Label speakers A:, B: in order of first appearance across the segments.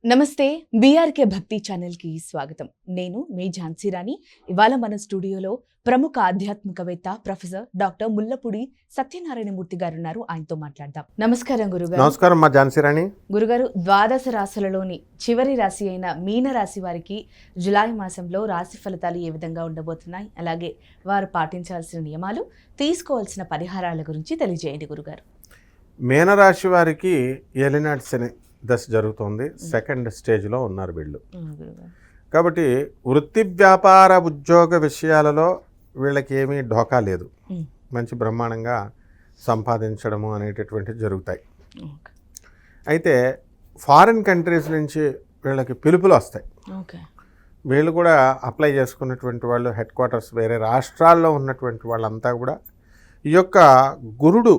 A: నమస్తే బీఆర్కే భక్తి ఛానల్ కి స్వాగతం. నేను మీ ఝాన్సీ రాణి. ఇవాళ మన స్టూడియోలో ప్రముఖ ఆధ్యాత్మికవేత్త ప్రొఫెసర్ డాక్టర్ ముల్లపూడి సత్యనారాయణమూర్తి గారు ఉన్నారు. ఆయనతో మాట్లాడదాం. నమస్కారం గురుగారు.
B: నమస్కారం మా ఝాన్సీ రాణి.
A: గురుగారు, ద్వాదశ రాశులలోని చివరి రాశి అయిన మీన రాశి వారికి జులై మాసంలో రాశి ఫలితాలు ఏ విధంగా ఉండబోతున్నాయి, అలాగే వారు పాటించాల్సిన నియమాలు, తీసుకోవాల్సిన పరిహారాల గురించి తెలియజేయండి గురుగారు.
B: మీనరాశి వారికి ఏలినాటి శని దశ జరుగుతోంది. సెకండ్ స్టేజ్లో ఉన్నారు వీళ్ళు. కాబట్టి వృత్తి వ్యాపార ఉద్యోగ విషయాలలో వీళ్ళకి ఏమీ ఢోకా లేదు. మంచి బ్రహ్మాండంగా సంపాదించడము అనేటటువంటివి జరుగుతాయి. అయితే ఫారిన్ కంట్రీస్ నుంచి వీళ్ళకి పిలుపులు వస్తాయి. వీళ్ళు కూడా అప్లై చేసుకున్నటువంటి వాళ్ళు హెడ్ క్వార్టర్స్ వేరే రాష్ట్రాల్లో ఉన్నటువంటి వాళ్ళంతా కూడా ఈ యొక్క గురుడు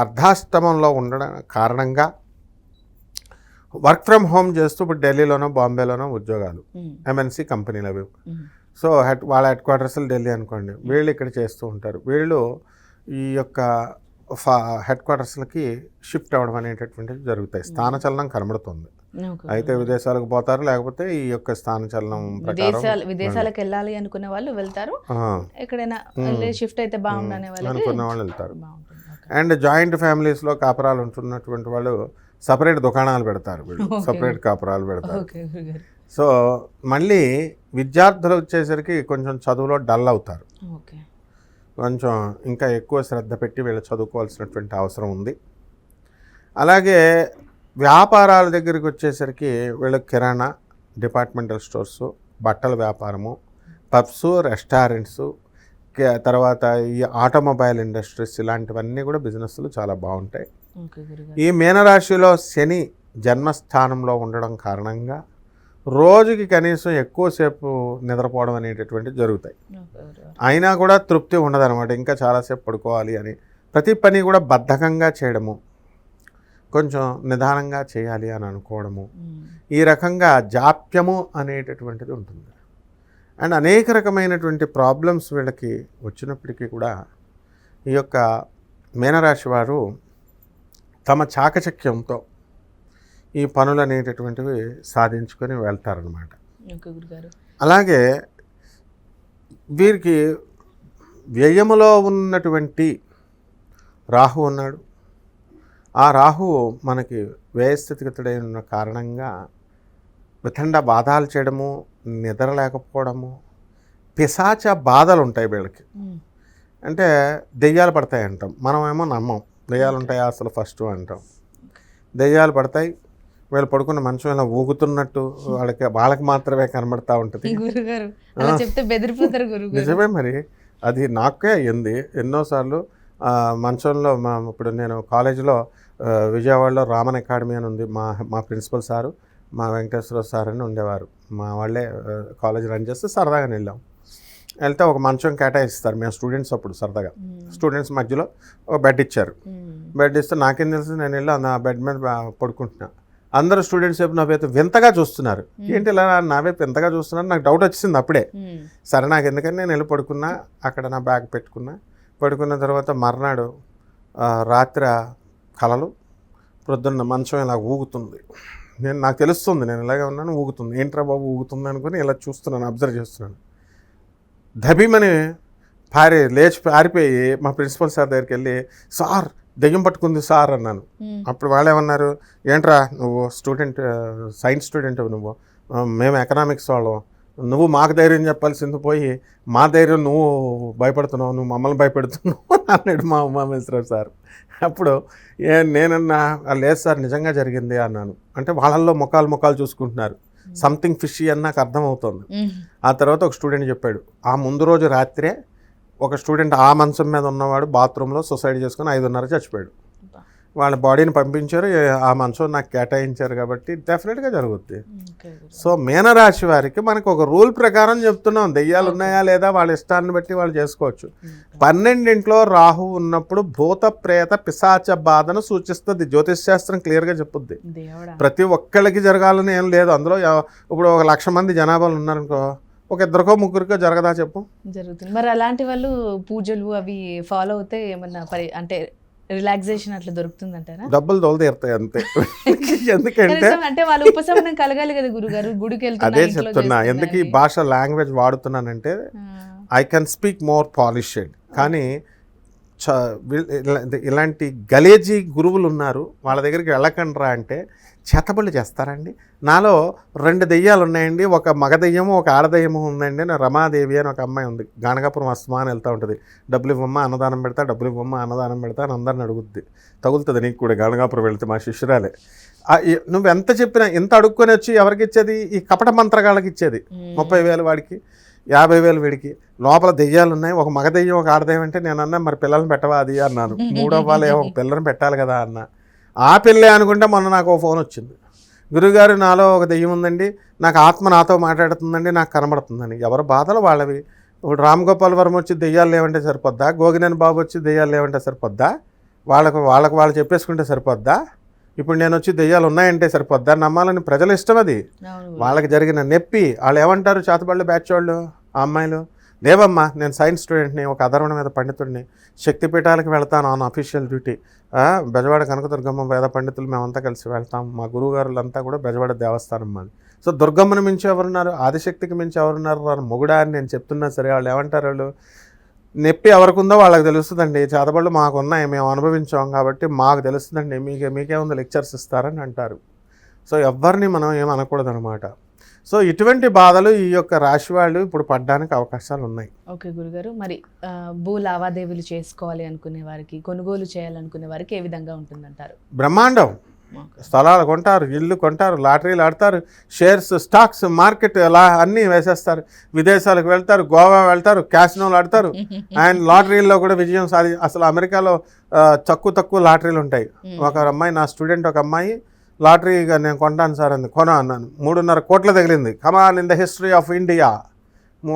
B: అర్ధాష్టమంలో ఉండడం కారణంగా వర్క్ ఫ్రమ్ హోమ్ చేస్తూ ఇప్పుడు ఢిల్లీలోనో బాంబేలోనో ఉద్యోగాలు, ఎంఎన్సీ కంపెనీలు అవి. సో వాళ్ళ హెడ్ క్వార్టర్స్ ఢిల్లీ అనుకోండి, వీళ్ళు ఇక్కడ చేస్తూ ఉంటారు. వీళ్ళు ఈ యొక్క హెడ్ క్వార్టర్స్లకి షిఫ్ట్ అవ్వడం అనేటటువంటివి జరుగుతాయి. స్థానచలనం కనబడుతుంది. అయితే విదేశాలకు పోతారు, లేకపోతే ఈ యొక్క స్థానచలనం
A: విదేశాలకు వెళ్ళాలి అనుకునే వాళ్ళు వెళ్తారు, ఎక్కడైనా షిఫ్ట్ అయితే బాగుండనే
B: అనుకున్న వాళ్ళు వెళ్తారు. అండ్ జాయింట్ ఫ్యామిలీస్లో కాపురాలు ఉంటున్నటువంటి వాళ్ళు సపరేట్ దుకాణాలు పెడతారు, వీళ్ళు సపరేట్ కాపురాలు పెడతారు. సో మళ్ళీ విద్యార్థులు వచ్చేసరికి కొంచెం చదువులో డల్ అవుతారు. కొంచెం ఇంకా ఎక్కువ శ్రద్ధ పెట్టి వీళ్ళు చదువుకోవాల్సినటువంటి అవసరం ఉంది. అలాగే వ్యాపారాల దగ్గరికి వచ్చేసరికి వీళ్ళు కిరాణా, డిపార్ట్మెంటల్ స్టోర్సు, బట్టల వ్యాపారము, పబ్స్, రెస్టారెంట్స్, తర్వాత ఈ ఆటోమొబైల్ ఇండస్ట్రీస్, ఇలాంటివన్నీ కూడా బిజినెస్లు చాలా బాగుంటాయి. ఈ మీనరాశిలో శని జన్మస్థానంలో ఉండడం కారణంగా రోజుకి కనీసం ఎక్కువసేపు నిద్రపోవడం అనేటటువంటివి జరుగుతాయి. అయినా కూడా తృప్తి ఉండదన్నమాట, ఇంకా చాలాసేపు పడుకోవాలి అని. ప్రతి పని కూడా బద్ధకంగా చేయడము, కొంచెం నిదానంగా చేయాలి అని అనుకోవడము, ఈ రకంగా జాప్యము అనేటటువంటిది ఉంటుంది. అండ్ అనేక రకమైనటువంటి ప్రాబ్లమ్స్ వీళ్ళకి వచ్చినప్పటికీ కూడా ఈ యొక్క మీనరాశి వారు తమ చాకచక్యంతో ఈ పనులు అనేటటువంటివి సాధించుకొని వెళ్తారనమాట. అలాగే వీరికి వ్యయములో ఉన్నటువంటి రాహు ఉన్నాడు. ఆ రాహువు మనకి వ్యయస్థితిగతుడైన కారణంగా వితండ బాధలు చేయడము, నిద్ర లేకపోవడము, పిశాచ బాధలు ఉంటాయి వీళ్ళకి. అంటే దెయ్యాలు పడతాయి అంటాం, మనమేమో నమ్మం. దెయ్యాలు ఉంటాయి అసలు ఫస్ట్ అంటాం. దెయ్యాలు పడతాయి, వీళ్ళు పడుకున్న మంచం ఇలా ఊగుతున్నట్టు వాళ్ళకి మాత్రమే కనబడతా ఉంటుంది. నిజమే, మరి అది నాకే అయ్యింది ఎన్నోసార్లు. మంచంలో ఇప్పుడు నేను కాలేజీలో విజయవాడలో రామన్ అకాడమీ అని ఉంది. మా ప్రిన్సిపల్ సారు, మా వెంకటేశ్వర సార్ అని ఉండేవారు. మా వాళ్ళే కాలేజ్ రన్ చేస్తే సరదాగా వెళ్ళాం. వెళ్తే ఒక మంచం కేటాయిస్తారు. మేము స్టూడెంట్స్ అప్పుడు సరదాగా స్టూడెంట్స్ మధ్యలో ఒక బెడ్ ఇచ్చారు. బెడ్ ఇస్తే నాకేం తెలుసు, నేను వెళ్ళి నా బెడ్ మీద పడుకుంటున్నా. అందరూ స్టూడెంట్స్ వైపు నా వైపు వింతగా చూస్తున్నారు. ఏంటి ఇలా నా వైపు వింతగా చూస్తున్నారు, నాకు డౌట్ వచ్చింది అప్పుడే. సరే నాకు ఎందుకని నేను వెళ్ళి పడుకున్నా, అక్కడ నా బ్యాగ్ పెట్టుకున్నా. పడుకున్న తర్వాత మర్నాడు రాత్రి కలలు, ప్రొద్దున్న మంచం ఇలా ఊగుతుంది. నాకు తెలుస్తుంది నేను ఇలాగే ఉన్నాను, ఊగుతుంది. ఏంట్రా బాబు ఊగుతుంది అనుకుని ఇలా చూస్తున్నాను, అబ్జర్వ్ చేస్తున్నాను. ధబీమని లేచి పారిపోయి మా ప్రిన్సిపల్ సార్ దగ్గరికి వెళ్ళి, సార్ దెయ్యం పట్టుకుంది సార్ అన్నాను. అప్పుడు వాళ్ళు ఏమన్నారు, ఏంట్రా నువ్వు స్టూడెంట్, సైన్స్ స్టూడెంట్ నువ్వు, మేము ఎకనామిక్స్ వాళ్ళం, నువ్వు మాకు ధైర్యం చెప్పాల్సింది పోయి మా ధైర్యం నువ్వు భయపడుతున్నావు, నువ్వు మమ్మల్ని భయపెడుతున్నావు అన్నాడు మా ఉమామేశ్వరరావు సార్. అప్పుడు నేనన్నా, లేదు సార్ నిజంగా జరిగింది అన్నాను. అంటే వాళ్ళల్లో ముఖాలు చూసుకుంటున్నారు. సంథింగ్ ఫిషీ అని నాకు అర్థమవుతుంది. ఆ తర్వాత ఒక స్టూడెంట్ చెప్పాడు, ఆ ముందు రోజు రాత్రే ఒక స్టూడెంట్ ఆ మంచం మీద ఉన్నవాడు బాత్రూంలో సూసైడ్ చేసుకుని 5:30 చచ్చిపోయాడు. వాళ్ళ బాడీని పంపించారు, ఆ మంచం నాకు కేటాయించారు. కాబట్టి డెఫినెట్గా జరుగుద్ది. సో మీనరాశి వారికి మనకు ఒక రూల్ ప్రకారం చెప్తున్నాం, దెయ్యాలు ఉన్నాయా లేదా వాళ్ళ ఇష్టాన్ని బట్టి వాళ్ళు చేసుకోవచ్చు. 12 రాహు ఉన్నప్పుడు భూత ప్రేత పిశాచ బాధను సూచిస్తుంది. జ్యోతిష్ శాస్త్రం క్లియర్గా చెప్పుద్ది. ప్రతి ఒక్కళ్ళకి జరగాలని ఏం లేదు. అందులో ఇప్పుడు 1,00,000 మంది జనాభాలు ఉన్నారనుకో, ఒక ఇద్దరికో ముగ్గురికో జరగదా చెప్పు?
A: జరుగుతుంది. మరి అలాంటి వాళ్ళు పూజలు అవి ఫాలో అవుతే ఏమన్నా అంటే రిలాక్సేషన్ అట్లా దొరుకుతుందంటారా?
B: డబ్బులు దొలదీరుతాయి అంతే. ఎందుకంటే
A: కనీసం అంటే వాళ్ళ ఉపశమనం కలగాలి కదా గురుగారు, గుడికి
B: అదే
A: వెళ్తున్నా
B: చెప్తున్నా, ఎందుకు ఈ భాష లాంగ్వేజ్ వాడుతున్నానంటే I can speak more polished. కానీ ఇలాంటి గలేజీ గురువులు ఉన్నారు, వాళ్ళ దగ్గరికి వెళ్ళకండ్రా అంటే చేతబళ్ళు చేస్తారండి. నాలో 2 దెయ్యాలు ఉన్నాయండి, ఒక మగ దెయ్యము ఒక ఆడ దెయ్యము ఉందండి. నా రమాదేవి అని ఒక అమ్మాయి ఉంది, గానగాపురం అస్తమానం వెళ్తూ ఉంటుంది. డబ్బులు ఇవ్వమ్మ అన్నదానం పెడతా, డబ్బులు ఇవ్వమ్మ అన్నదానం పెడతా అని అందరిని అడుగుద్ది. తగులుతుంది నీకు కూడా, గానగాపురం వెళ్తే మా శిష్యురాలే. నువ్వు ఎంత చెప్పినా, ఎంత అడుక్కొని వచ్చి ఎవరికి ఇచ్చేది? ఈ కపట మంత్రగాళ్ళకి ఇచ్చేది. 30,000 వాడికి, 50,000 వీడికి. లోపల దెయ్యాలు ఉన్నాయి, ఒక మగ దెయ్యం ఒక ఆడదెయ్యం అంటే నేను అన్నా మరి పిల్లల్ని పెట్టవా అది అన్నాను. 3వ వాళ్ళే ఒక పిల్లని పెట్టాలి కదా అన్న. ఆ పిల్లే అనుకుంటే మొన్న నాకు ఒక ఫోన్ వచ్చింది, గురుగారు నాలో ఒక దెయ్యం ఉందండి, నాకు ఆత్మ నాతో మాట్లాడుతుందండి, నాకు కనబడుతుందని. ఎవరి బాధలు వాళ్ళవి. ఇప్పుడు రామ్ గోపాల్ వర్మ వచ్చి దెయ్యాలు లేవంటే సరిపోద్దా? గోగినేని బాబు వచ్చి దెయ్యాలు లేవంటే సరిపోద్దా? వాళ్ళు చెప్పేసుకుంటే సరిపోద్దా? ఇప్పుడు నేను వచ్చి దెయ్యాలు ఉన్నాయంటే సరిపోద్దా? నమ్మాలని ప్రజల ఇష్టం అది. వాళ్ళకి జరిగిన నొప్పి వాళ్ళు ఏమంటారు? చేతబళ్ళు బ్యాచ్ వాళ్ళు, ఆ అమ్మాయిలు, లేవమ్మా నేను సైన్స్ స్టూడెంట్ని, ఒక అధర్వణ మీద పండితుడిని, శక్తిపీఠాలకు వెళ్తాను on official duty. Bezawada Kanakadurgamma వేద పండితులు మేమంతా కలిసి వెళ్తాం, మా గురువుగారులంతా కూడా బెజవాడ దేవస్థానం మాది. సో దుర్గమ్మను మించి ఎవరున్నారు, ఆదిశక్తికి మించి ఎవరున్నారు అని మొగుడా అని నేను చెప్తున్నా సరే వాళ్ళు ఏమంటారు? వాళ్ళు నొప్పి ఎవరికి ఉందో వాళ్ళకి తెలుస్తుందండి, చేతబళ్ళు మాకు ఉన్నాయి, మేము అనుభవించాం కాబట్టి మాకు తెలుస్తుందండి, మీకేముందో లెక్చర్స్ ఇస్తారని అంటారు. సో ఎవరిని మనం ఏమనకూడదు అనమాట. సో ఇటువంటి బాధలు ఈ యొక్క రాశి వాళ్ళు ఇప్పుడు పడడానికి అవకాశాలు ఉన్నాయి.
A: ఓకే గురుగారు, మరి భూ లావాదేవీలు చేసుకోవాలి అనుకునే వారికి, కొనుగోలు చేయాలనుకునే వారికి ఏ విధంగా ఉంటుందంటారు?
B: బ్రహ్మాండం. స్థలాలు కొంటారు, ఇల్లు కొంటారు, లాటరీలు ఆడతారు, షేర్స్, స్టాక్స్, మార్కెట్ అలా అన్నీ వేసేస్తారు. విదేశాలకు వెళ్తారు, గోవా వెళ్తారు, క్యాసినోలు ఆడతారు. అండ్ లాటరీల్లో కూడా విజయం అసలు అమెరికాలో తక్కువ లాటరీలు ఉంటాయి. ఒక అమ్మాయి, నా స్టూడెంట్ ఒక అమ్మాయి, లాటరీగా నేను కొంటాను సార్ అంది. కొన అన్నాను, 3.5 కోట్లు తగిలింది. Come on in the history of India.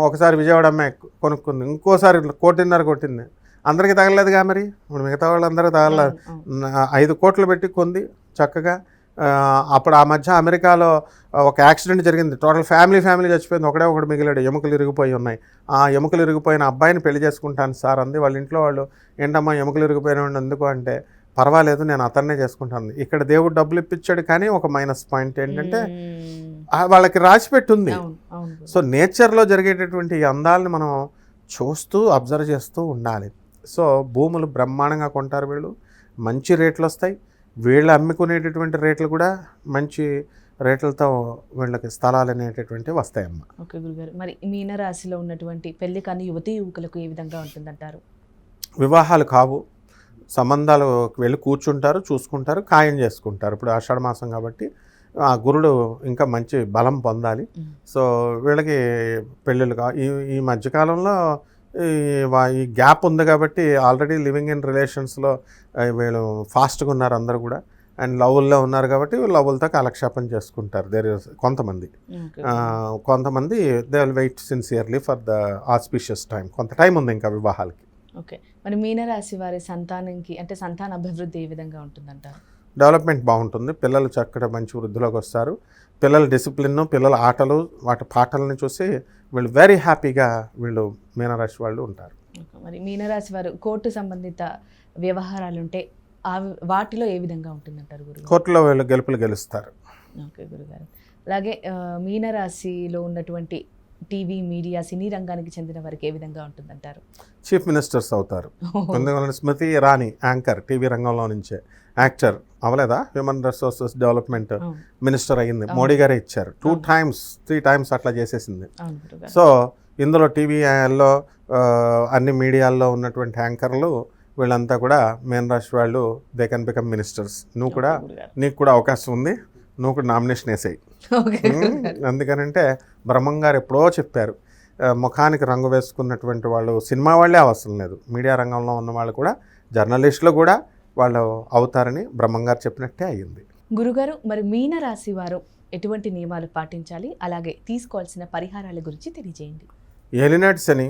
B: ఒకసారి విజయవాడ అమ్మాయి కొనుక్కుంది, ఇంకోసారి 1.5 కోట్లు కొట్టింది. అందరికీ తగలలేదుగా మరి, ఇప్పుడు మిగతా వాళ్ళందరికీ తగలలేదు. 5 కోట్లు పెట్టి కొంది చక్కగా. అప్పుడు ఆ మధ్య అమెరికాలో ఒక యాక్సిడెంట్ జరిగింది, టోటల్ ఫ్యామిలీ చచ్చిపోయింది, ఒకడు మిగిలాడు, ఎముకలు ఇరిగిపోయి ఉన్నాయి. ఆ ఎముకలు ఇరిగిపోయిన అబ్బాయిని పెళ్లి చేసుకుంటాను సార్ అంది. వాళ్ళ ఇంట్లో వాళ్ళు, ఏంటమ్మా ఎముకలు ఇరిగిపోయిన ఎందుకు అంటే, పర్వాలేదు నేను అతన్నే చేసుకుంటాను. ఇక్కడ దేవుడు డబ్బులు ఇప్పించాడు, కానీ ఒక మైనస్ పాయింట్ ఏంటంటే వాళ్ళకి రాసి పెట్టుంది. సో నేచర్లో జరిగేటటువంటి ఈ అందాలని మనం చూస్తూ అబ్జర్వ్ చేస్తూ ఉండాలి. సో భూములు బ్రహ్మాండంగా కొంటారు వీళ్ళు, మంచి రేట్లు వస్తాయి. వీళ్ళు అమ్ముకునేటటువంటి రేట్లు కూడా మంచి రేట్లతో వీళ్ళకి స్థలాలు అనేటటువంటివి వస్తాయమ్మ.
A: ఓకే గురుగారు, మరి మీనరాశిలో ఉన్నటువంటి పెళ్లి కాని యువకులకు ఏ విధంగా ఉంటుందంటారు?
B: వివాహాలు కావు, సంబంధాలు వెళ్ళి కూర్చుంటారు, చూసుకుంటారు, ఖాయం చేసుకుంటారు. ఇప్పుడు ఆషాఢ మాసం కాబట్టి ఆ గురుడు ఇంకా మంచి బలం పొందాలి. సో వీళ్ళకి పెళ్ళిళ్ళు ఈ మధ్యకాలంలో ఈ గ్యాప్ ఉంది కాబట్టి ఆల్రెడీ లివింగ్ ఇన్ రిలేషన్స్లో వీళ్ళు ఫాస్ట్గా ఉన్నారు అందరూ కూడా. అండ్ లవ్ల్లో ఉన్నారు కాబట్టి లవ్లతో కాలక్షేపం చేసుకుంటారు. కొంతమంది they will wait sincerely for the auspicious time. కొంత టైం ఉంది ఇంకా వివాహాలకి.
A: ఓకే, మరి మీనరాశి వారి సంతానానికి అంటే సంతాన అభివృద్ధి ఏ విధంగా ఉంటుందంటారు?
B: డెవలప్మెంట్ బాగుంటుంది, పిల్లలు చక్కగా మంచి వృద్ధిలోకి వస్తారు. పిల్లల డిసిప్లిన్, పిల్లల ఆటలు, వాటి పాటలను చూసి వీళ్ళు వెరీ హ్యాపీగా వీళ్ళు మీనరాశి వాళ్ళు ఉంటారు.
A: మరి మీనరాశి వారు కోర్టు సంబంధిత వ్యవహారాలు ఉంటే వాటిలో ఏ విధంగా ఉంటుందంటారు గురుగారు?
B: కోర్టులో వీళ్ళు గెలుస్తారు.
A: ఓకే గురుగారు, అలాగే మీనరాశిలో ఉన్నటువంటి టీవీ, మీడియా, సినీ రంగానికి చెందిన వారికి ఏ విధంగా ఉంటుందంటారు?
B: చీఫ్ మినిస్టర్స్ అవుతారు. స్మృతి ఇరానీ యాంకర్, టీవీ రంగంలో నుంచే యాక్టర్ అవ్వలేదా? హ్యూమన్ రిసోర్సెస్ డెవలప్మెంట్ మినిస్టర్ అయ్యింది, మోడీ గారే ఇచ్చారు. 2 times 3 times అట్లా చేసేసింది. సో ఇందులో టీవీలో అన్ని మీడియాల్లో ఉన్నటువంటి యాంకర్లు వీళ్ళంతా కూడా మీనరాశి వాళ్ళు, దే కెన్ బికమ్ మినిస్టర్స్. నీకు కూడా అవకాశం ఉంది, నువ్వు కూడా నామినేషన్ వేసేయి. అందుకనంటే బ్రహ్మంగారు ఎప్పుడో చెప్పారు, ముఖానికి రంగు వేసుకున్నటువంటి వాళ్ళు సినిమా వాళ్ళే అవసరం లేదు, మీడియా రంగంలో ఉన్న వాళ్ళు కూడా, జర్నలిస్టులు కూడా వాళ్ళు అవుతారని బ్రహ్మంగారు చెప్పినట్టే అయ్యింది.
A: గురుగారు, మరి మీనరాశి వారు ఎటువంటి నియమాలు పాటించాలి, అలాగే తీసుకోవాల్సిన పరిహారాల గురించి తెలియజేయండి.
B: ఏలినాటి శని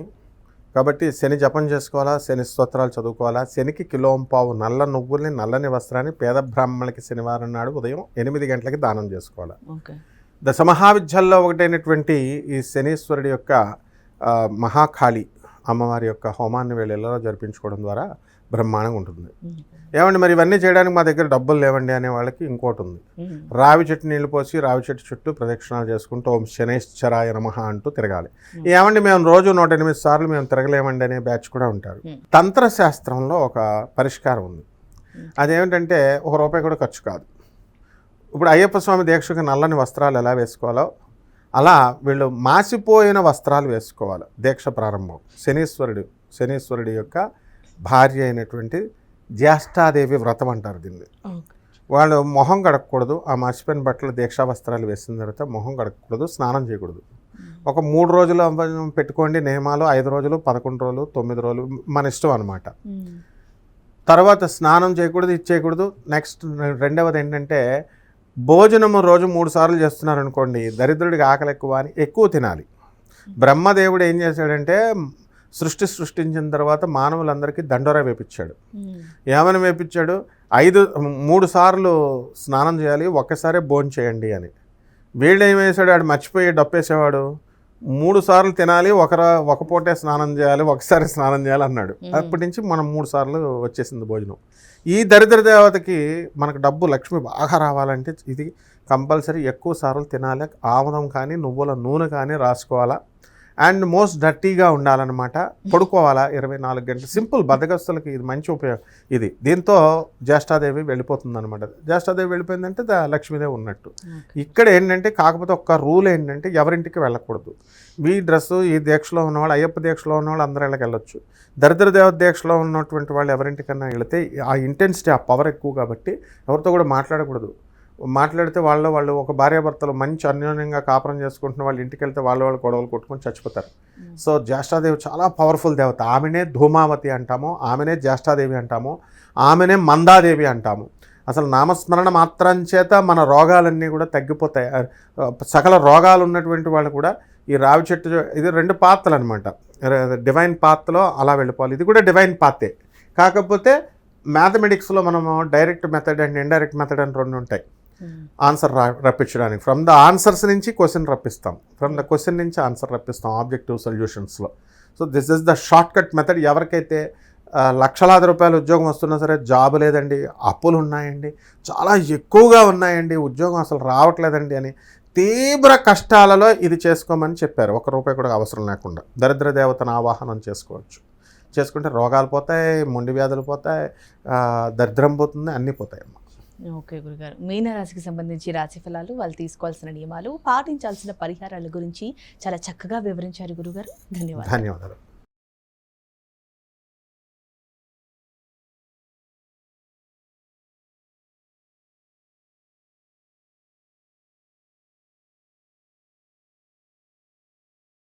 B: కాబట్టి శని జపం చేసుకోవాలా, శని స్తోత్రాలు చదువుకోవాలా. శనికి 1.5 కిలో నల్ల నువ్వుల్ని, నల్లని వస్త్రాన్ని పేద బ్రాహ్మణులకి శనివారం నాడు ఉదయం 8 గంటలకి దానం చేసుకోవాలా. దశమహావిద్యల్లో ఒకటైనటువంటి ఈ శనీశ్వరుడి యొక్క మహాకాళి అమ్మవారి యొక్క హోమాన్ని వీళ్ళలో జరిపించుకోవడం ద్వారా బ్రహ్మాండంగా ఉంటుంది. ఏమండి మరి ఇవన్నీ చేయడానికి మా దగ్గర డబ్బులు లేవండి అనే వాళ్ళకి ఇంకోటి ఉంది. రావి చెట్టు నీళ్లు పోసి రావి చెట్టు చుట్టూ ప్రదక్షిణాలు చేసుకుంటూ ఓం శనేశ్వరాయ నమః అంటూ తిరగాలి. ఏమండి మేము రోజు 108 సార్లు మేము తిరగలేమండి అనే బ్యాచ్ కూడా ఉంటారు. తంత్రశాస్త్రంలో ఒక పరిష్కారం ఉంది. అదేమిటంటే ₹1 కూడా ఖర్చు కాదు. ఇప్పుడు అయ్యప్ప స్వామి దీక్షకు నల్లని వస్త్రాలు ఎలా వేసుకోవాలో అలా వీళ్ళు మాసిపోయిన వస్త్రాలు వేసుకోవాలి. దీక్ష ప్రారంభం శనీశ్వరుడి యొక్క భార్య అయినటువంటి జ్యేష్ఠాదేవి వ్రతం అంటారు దీన్ని. వాళ్ళు మొహం కడగకూడదు. ఆ మర్చిపోయిన బట్టలు దీక్షా వస్త్రాలు వేసిన తర్వాత మొహం కడగకూడదు, స్నానం చేయకూడదు. ఒక 3 రోజులు పెట్టుకోండి నియమాలు, 5 రోజులు, 11 రోజులు, 9 రోజులు మన ఇష్టం అనమాట. తర్వాత స్నానం చేయకూడదు, ఇది చేయకూడదు. నెక్స్ట్ రెండవది ఏంటంటే భోజనము రోజు 3 సార్లు చేస్తున్నారు అనుకోండి, దరిద్రుడికి ఆకలి ఎక్కువ అని ఎక్కువ తినాలి. బ్రహ్మదేవుడు ఏం చేశాడంటే సృష్టించిన తర్వాత మానవులందరికీ దండోరా వేపించాడు. ఏమని వేపించాడు? 3 సార్లు స్నానం చేయాలి, ఒక్కసారే భోజనం చేయండి అని. వీళ్ళు ఏం వేసాడు? ఆడు మర్చిపోయి డప్పేసేవాడు. 3 సార్లు తినాలి, ఒక పూటే స్నానం చేయాలి, ఒకసారి స్నానం చేయాలి అన్నాడు. అప్పటి నుంచి మనం 3 సార్లు వచ్చేసింది భోజనం. ఈ దరిద్ర దేవతకి మనకు డబ్బు లక్ష్మి బాగా రావాలంటే ఇది కంపల్సరీ ఎక్కువ సార్లు తినాలి. ఆముదం కానీ నువ్వుల నూనె కానీ రాసుకోవాలా. అండ్ మోస్ట్ డర్టీగా ఉండాలన్నమాట. పడుకోవాలా 24 గంటలు. సింపుల్ బద్దగస్తులకి ఇది మంచి ఉపయోగం. ఇది దీంతో జ్యేష్ఠాదేవి వెళ్ళిపోతుంది అనమాట. జ్యేష్ఠాదేవి వెళ్ళిపోయిందంటే లక్ష్మీదేవి ఉన్నట్టు. ఇక్కడ ఏంటంటే కాకపోతే ఒక్క రూల్ ఏంటంటే ఎవరింటికి వెళ్ళకూడదు. ఈ డ్రెస్సు ఈ దీక్షలో ఉన్నవాళ్ళు, అయ్యప్ప దీక్షలో ఉన్నవాళ్ళు అందరూ ఇళ్ళకి వెళ్ళొచ్చు. దరిద్ర దేవత దీక్షలో ఉన్నటువంటి వాళ్ళు ఎవరింటికన్నా వెళితే ఆ ఇంటెన్సిటీ, ఆ పవర్ ఎక్కువ కాబట్టి ఎవరితో కూడా మాట్లాడకూడదు. మాట్లాడితే వాళ్ళు ఒక భార్యాభర్తలు మంచి అన్యోన్యంగా కాపురం చేసుకుంటున్న వాళ్ళు ఇంటికి వెళ్తే వాళ్ళు గొడవలు కొట్టుకొని చచ్చిపోతారు. సో జ్యేష్ఠాదేవి చాలా పవర్ఫుల్ దేవత. ఆమెనే ధూమావతి అంటాము, ఆమెనే జ్యేష్ఠాదేవి అంటాము, ఆమెనే మందాదేవి అంటాము. అసలు నామస్మరణ మాత్రం చేత మన రోగాలన్నీ కూడా తగ్గిపోతాయి. సకల రోగాలు ఉన్నటువంటి వాళ్ళు కూడా ఈ రావి చెట్టు, ఇది 2 పాత్రలు అనమాట. డివైన్ పాత్లో అలా వెళ్ళిపోవాలి. ఇది కూడా డివైన్ పాతే. కాకపోతే మ్యాథమెటిక్స్లో మనము direct method and indirect method అని 2 ఉంటాయి. ఆన్సర్ రప్పించడానికి ఫ్రమ్ ద ఆన్సర్స్ నుంచి క్వశ్చన్ రప్పిస్తాం, ఫ్రమ్ ద క్వశ్చన్ నుంచి ఆన్సర్ రప్పిస్తాం ఆబ్జెక్టివ్ సొల్యూషన్స్లో. So this is the short cut method. ఎవరికైతే లక్షలాది రూపాయలు ఉద్యోగం వస్తున్నా సరే జాబ్ లేదండి, అప్పులు ఉన్నాయండి, చాలా ఎక్కువగా ఉన్నాయండి, ఉద్యోగం అసలు రావట్లేదండి అని తీవ్ర కష్టాలలో ఇది చేసుకోమని చెప్పారు. ₹1 కూడా అవసరం లేకుండా దరిద్ర దేవతను ఆవాహనం చేసుకుంటే రోగాలు పోతాయి, మొండి వ్యాధులు పోతాయి, దరిద్రం పోతుంది, అన్నీ పోతాయి అమ్మ.
A: ఓకే గురుగారు, మీనరాశికి సంబంధించి రాశి ఫలాలు, వాళ్ళు తీసుకోవాల్సిన నియమాలు, పాటించాల్సిన పరిహారాల గురించి చాలా చక్కగా వివరించారు గురుగారు. ధన్యవాదాలు.